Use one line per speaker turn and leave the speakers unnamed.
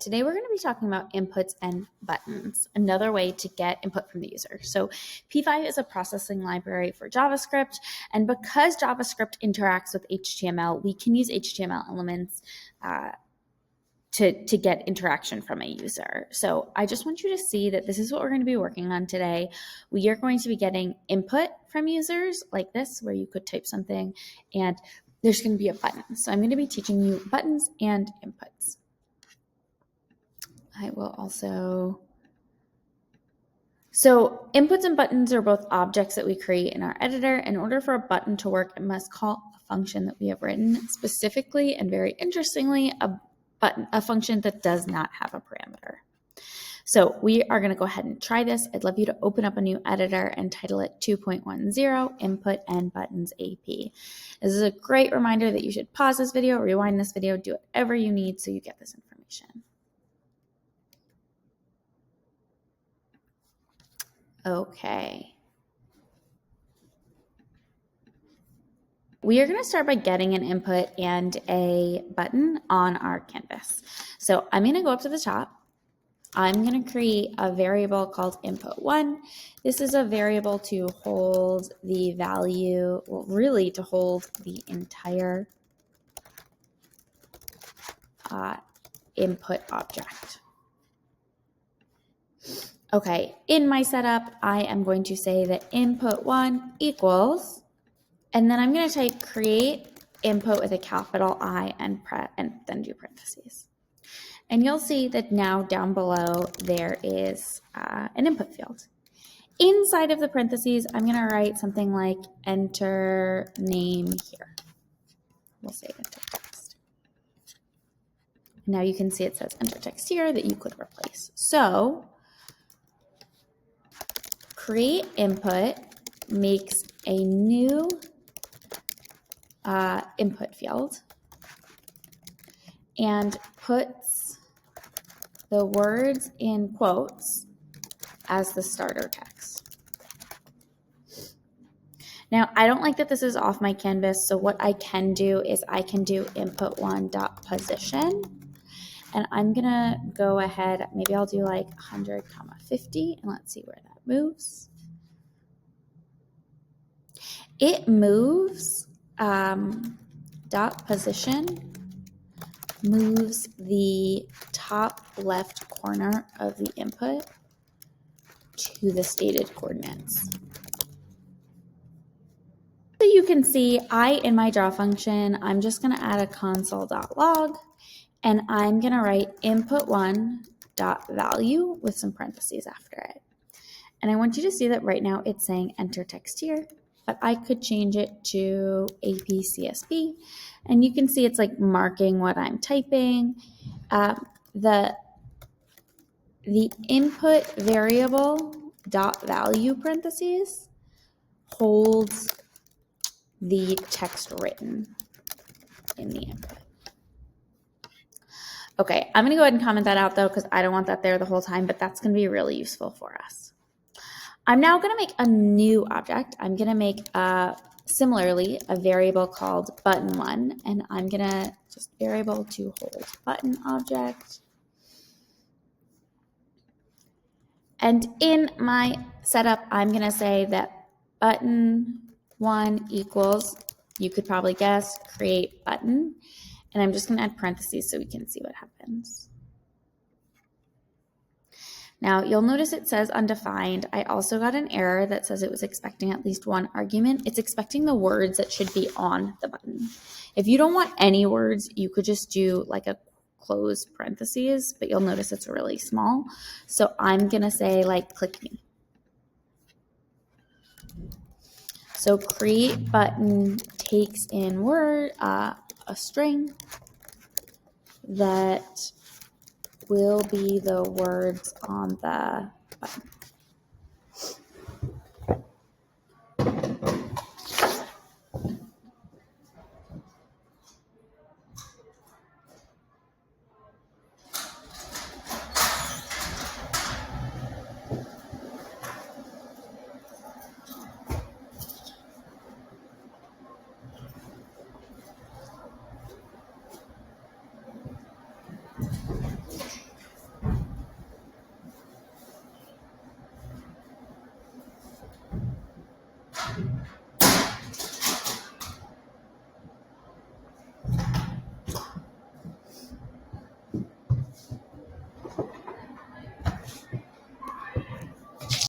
today we're going to be talking about inputs and buttons, another way to get input from the user. So P5 is a processing library for JavaScript, and because JavaScript interacts with HTML, we can use HTML elements to get interaction from a user. So I just want you to see that this is what we're going to be working on today. We are going to be getting input from users like this, where you could type something, and there's going to be a button. So I'm going to be teaching you buttons and inputs. I will also... So inputs and buttons are both objects that we create in our editor. In order for a button to work, it must call a function that we have written, specifically and very interestingly, a function that does not have a parameter. So we are going to go ahead and try this. I'd love you to open up a new editor and title it 2.10 Input and Buttons AP. This is a great reminder that you should pause this video, rewind this video, do whatever you need so you get this information. Okay. We are going to start by getting an input and a button on our canvas. So I'm going to go up to the top. I'm going to create a variable called input1. This is a variable to hold the value, well, really to hold the entire input object. Okay, in my setup, I am going to say that input1 equals, and then I'm going to type create input with a capital I and then do parentheses. And you'll see that now down below there is an input field. Inside of the parentheses, I'm going to write something like enter name here. We'll say enter text. Now you can see it says enter text here that you could replace. So create input makes a new input field and puts the words in quotes as the starter text. Now, I don't like that this is off my canvas, so what I can do is I can do input1.position, and I'm gonna go ahead, maybe I'll do like 100, 50, and let's see where that moves. It moves dot position moves the top left corner of the input to the stated coordinates. So you can see in my draw function, I'm just going to add a console.log, and I'm going to write input1.value with some parentheses after it. And I want you to see that right now it's saying enter text here, but I could change it to APCSB, and you can see it's like marking what I'm typing. The input variable dot value parentheses holds the text written in the input. Okay, I'm gonna go ahead and comment that out though, because I don't want that there the whole time, but that's gonna be really useful for us. I'm now going to make a new object. I'm going to make, similarly, a variable called button1, and I'm going to just variable to hold button object. And in my setup, I'm going to say that button1 equals, you could probably guess, create button, and I'm just going to add parentheses so we can see what happens. Now, you'll notice it says undefined. I also got an error that says it was expecting at least one argument. It's expecting the words that should be on the button. If you don't want any words, you could just do like a close parentheses, but you'll notice it's really small. So I'm going to say like click me. So create button takes in a string that will be the words on the button.